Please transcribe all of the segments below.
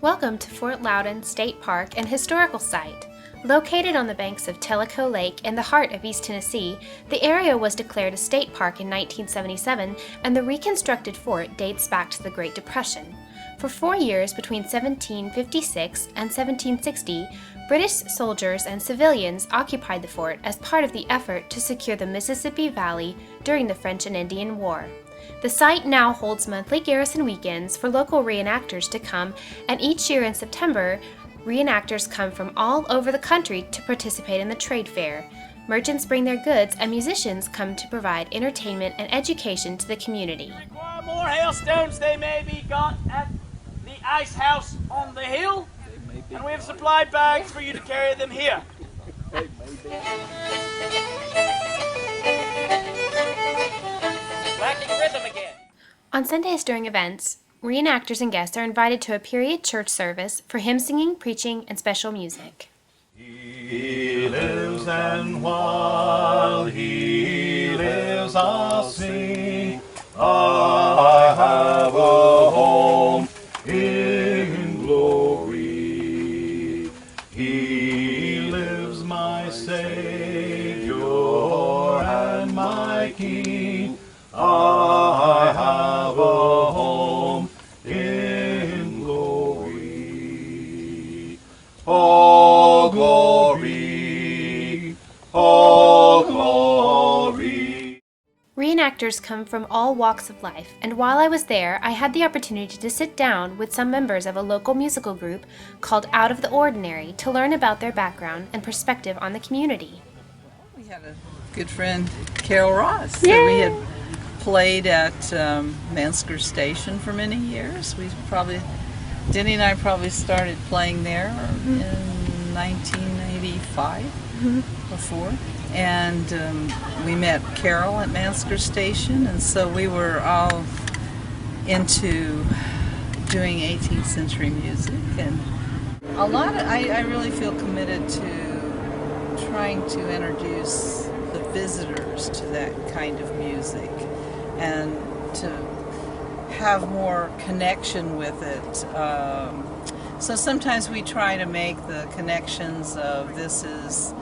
Welcome to Fort Loudon State Park and Historical Site. Located on the banks of Tellico Lake in the heart of East Tennessee, the area was declared a state park in 1977, and the reconstructed fort dates back to the Great Depression. For 4 years between 1756 and 1760, British soldiers and civilians occupied the fort as part of the effort to secure the Mississippi Valley during the French and Indian War. The site now holds monthly garrison weekends for local reenactors to come, and each year in September, reenactors come from all over the country to participate in the trade fair. Merchants bring their goods, and musicians come to provide entertainment and education to the community. Require more hailstones, they may be got at the ice house on the hill, and we have supplied bags for you to carry them here. Rhythm again. On Sundays during events, reenactors and guests are invited to a period church service for hymn singing, preaching, and special music. He lives, and while he lives I'll sing. I have a home in glory. He lives, my Savior and my King. I have a home in glory. All glory, all glory. Reenactors come from all walks of life, and while I was there, I had the opportunity to sit down with some members of a local musical group called Out of the Ordinary to learn about their background and perspective on the community. We had a good friend, Carol Ross, that we had played at Mansker Station for many years. Denny and I probably started playing there in 1985 or 4. And we met Carol at Mansker Station, and so we were all into doing 18th century music. And I really feel committed to trying to introduce the visitors to that kind of music and to have more connection with it. So sometimes we try to make the connections of this is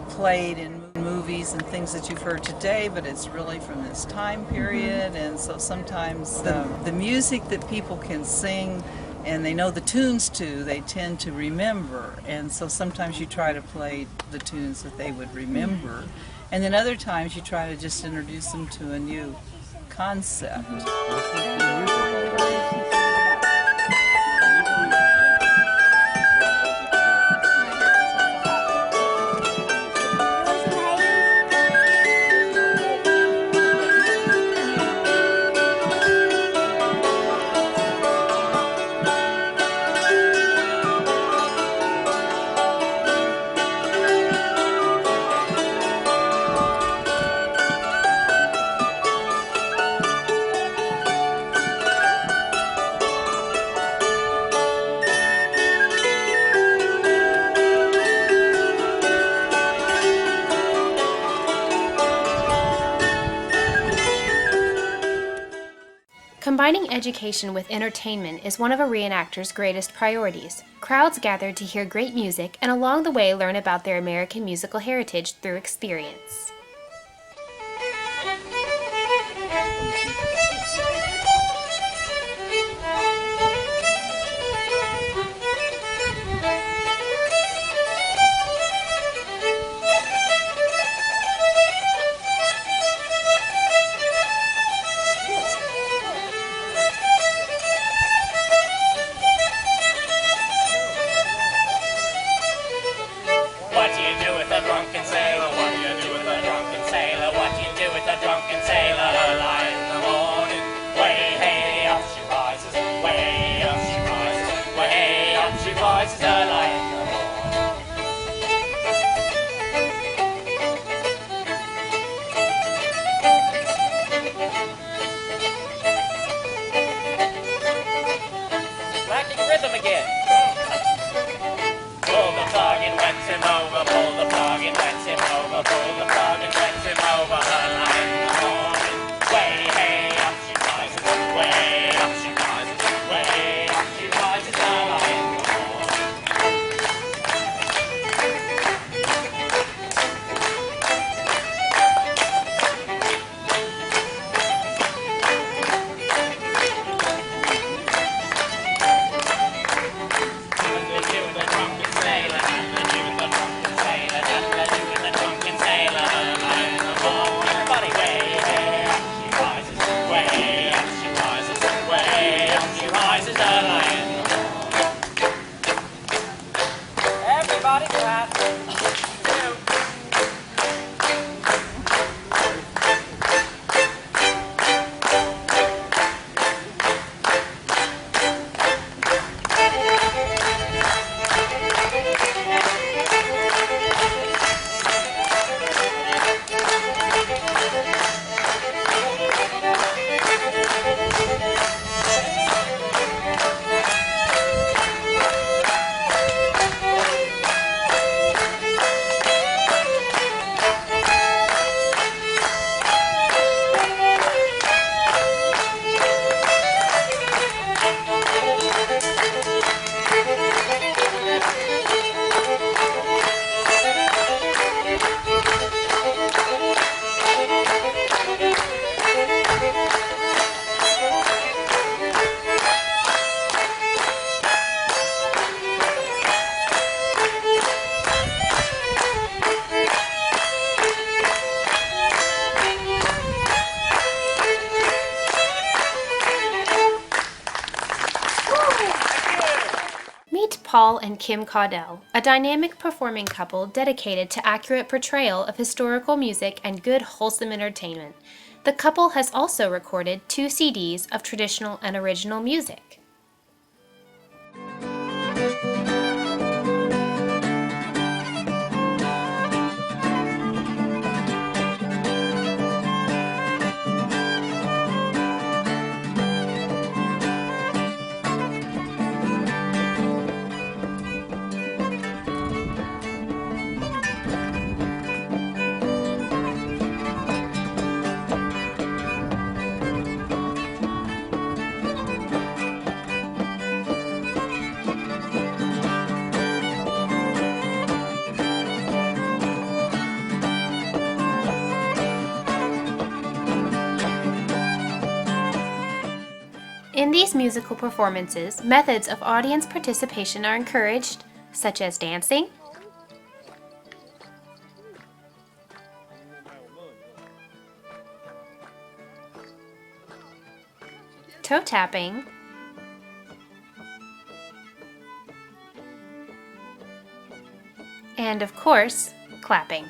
played in movies and things that you've heard today, but it's really from this time period. And so sometimes the music that people can sing and they know the tunes to, they tend to remember. And so sometimes you try to play the tunes that they would remember. And then other times you try to just introduce them to a new concept. Combining education with entertainment is one of a reenactor's greatest priorities. Crowds gather to hear great music and along the way learn about their American musical heritage through experience. Rhythm again. Pull the plug and wet him over, pull the plug and wet him over, pull the plug and wet him over, early in the morning. Way, hey, up she rises, way up she rises, way up she rises. Paul and Kim Caudell, a dynamic performing couple dedicated to accurate portrayal of historical music and good, wholesome entertainment. The couple has also recorded 2 CDs of traditional and original music. In these musical performances, methods of audience participation are encouraged, such as dancing, toe tapping, and of course, clapping.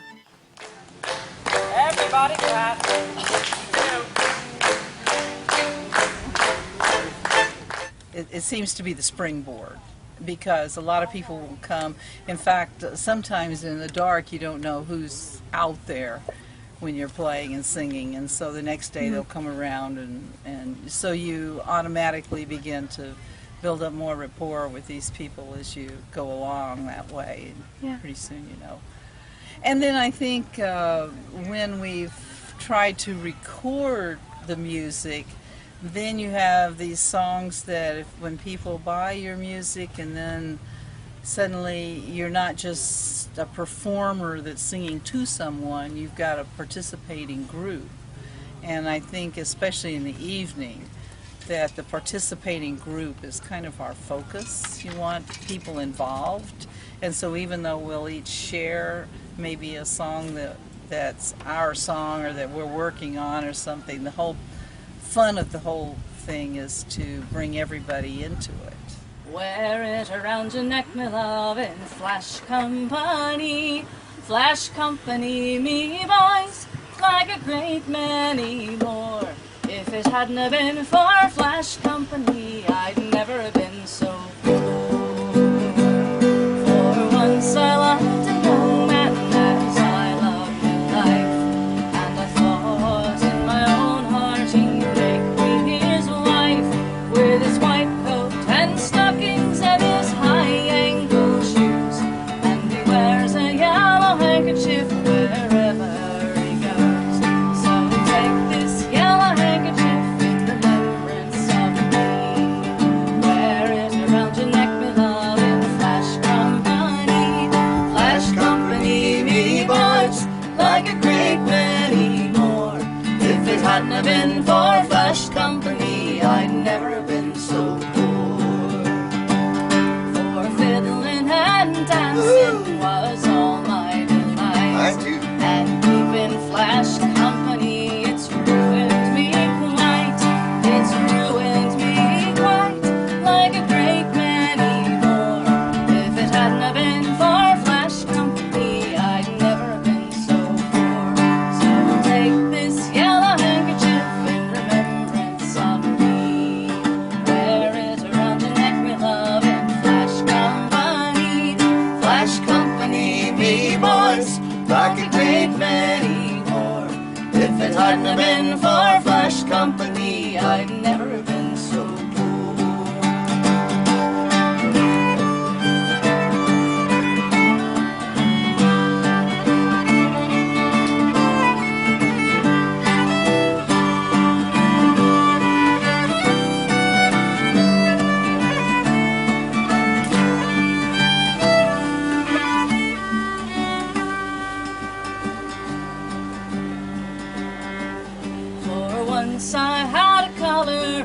Everybody clap. It seems to be the springboard, because a lot of people will come. In fact, sometimes in the dark you don't know who's out there when you're playing and singing, and so the next day they'll come around, and so you automatically begin to build up more rapport with these people as you go along that way. Yeah. Pretty soon you know. And then I think when we've tried to record the music, then you have these songs that when people buy your music, and then suddenly you're not just a performer that's singing to someone, you've got a participating group. And I think especially in the evening that the participating group is kind of our focus. You want people involved, and so even though we'll each share maybe a song that's our song or that we're working on or something, the whole fun of the whole thing is to bring everybody into it. Wear it around your neck, my love, in Flash Company. Flash Company, me boys, like a great many more. If it hadn't have been for Flash Company, I'd never have been so poor. For once I loved a young man as I loved in life, and I thought in my own heart he'd make me his wife, with his white coat and stockings and his high-ankle shoes, and he wears a yellow handkerchief wherever he goes. So take this yellow handkerchief in remembrance of me. Wear it around your neck, my love, in Flash Company. Flash Company, me boys, like a great many more. If it hadn't have been for Flash Company, I'd never have been so poor. For fiddling and dancing was all my delight, and keeping Flash Company, it's ruined me quite. It's ruined me quite, like a great many more. If it hadn't have been for Flash Company, I'd never have been so poor. So take this yellow handkerchief in remembrance of me. Wear it around your neck, my love, in Flash Company. Flash Company, me boys, like a great many more. If it hadn't have been for Flash Company, I'd never have been so poor. For once I had a colored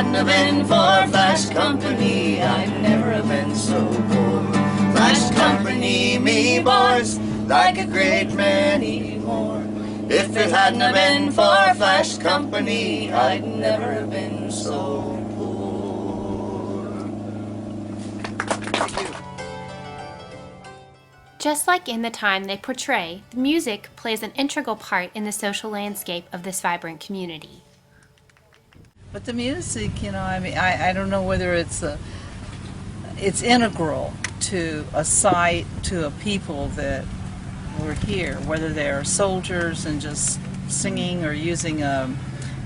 hadn't have been for Flash Company, I'd never have been so poor. Flash Company, me boys, like a great many more. If it hadn't have been for Flash Company, I'd never have been so poor. Thank you. Just like in the time they portray, the music plays an integral part in the social landscape of this vibrant community. But the music, you know, I mean, I don't know whether it's integral to a site, to a people that were here, whether they're soldiers and just singing or using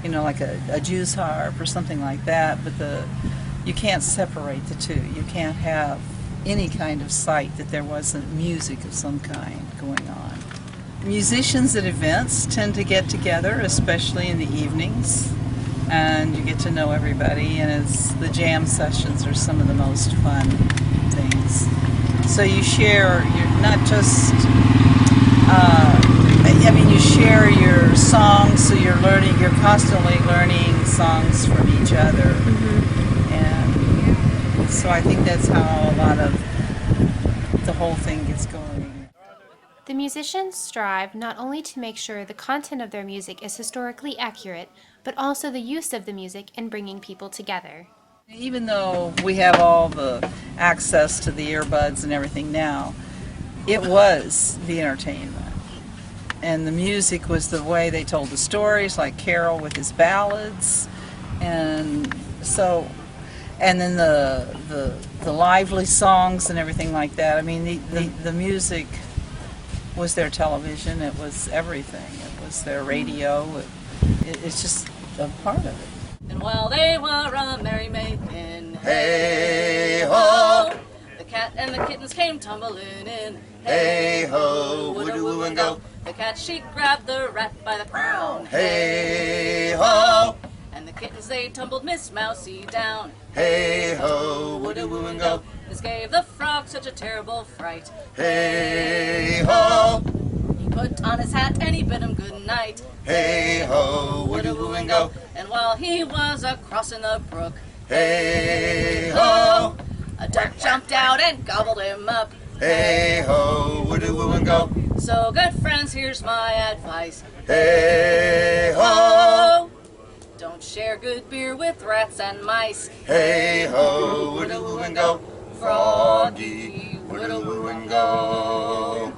like a Jew's harp or something like that. But you can't separate the two. You can't have any kind of site that there wasn't music of some kind going on. Musicians at events tend to get together, especially in the evenings, and you get to know everybody, and the jam sessions are some of the most fun things. So you share, you're not just, you share your songs, so you're constantly learning songs from each other. And so I think that's how a lot of the whole thing gets going. The musicians strive not only to make sure the content of their music is historically accurate, but also the use of the music in bringing people together. Even though we have all the access to the earbuds and everything now, it was the entertainment. And the music was the way they told the stories, like Carol with his ballads. And then the lively songs and everything like that. I mean, the music was their television, it was everything. It was their radio, it's just a part of it. And while they were a merrymaking, Hey-ho, the cat and the kittens came tumbling in. hey-ho, woody-woo and go. The cat, she grabbed the rat by the crown. Hey-ho, And the kittens, they tumbled Miss Mousie down. hey-ho, woody-woo and go. This gave the frog such a terrible fright. Hey-ho, He put on his hat and he bid him good night. hey-ho, woody-woo and go. And while he was a-crossing the brook, Hey-ho, a duck jumped out and gobbled him up. hey-ho, woody-woo and go. So good friends, here's my advice. Hey-ho, Don't share good beer with rats and mice. hey-ho, woody-woo and go. Froggy, woody-woo and go.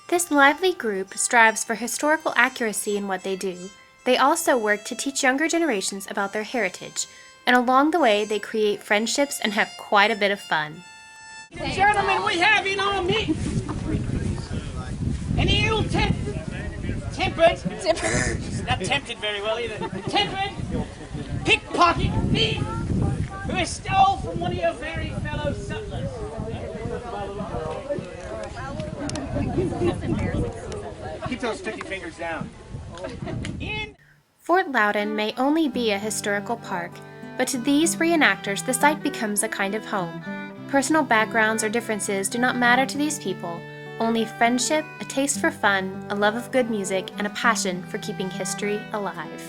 This lively group strives for historical accuracy in what they do. They also work to teach younger generations about their heritage, and along the way they create friendships and have quite a bit of fun. Gentlemen, we have in our midst an ill-tempered, not tempted very well either, tempered, pickpocket thief who has stole from one of your very fellow settlers. Keep those sticky fingers down. Fort Loudon may only be a historical park, but to these reenactors the site becomes a kind of home. Personal backgrounds or differences do not matter to these people, only friendship, a taste for fun, a love of good music, and a passion for keeping history alive.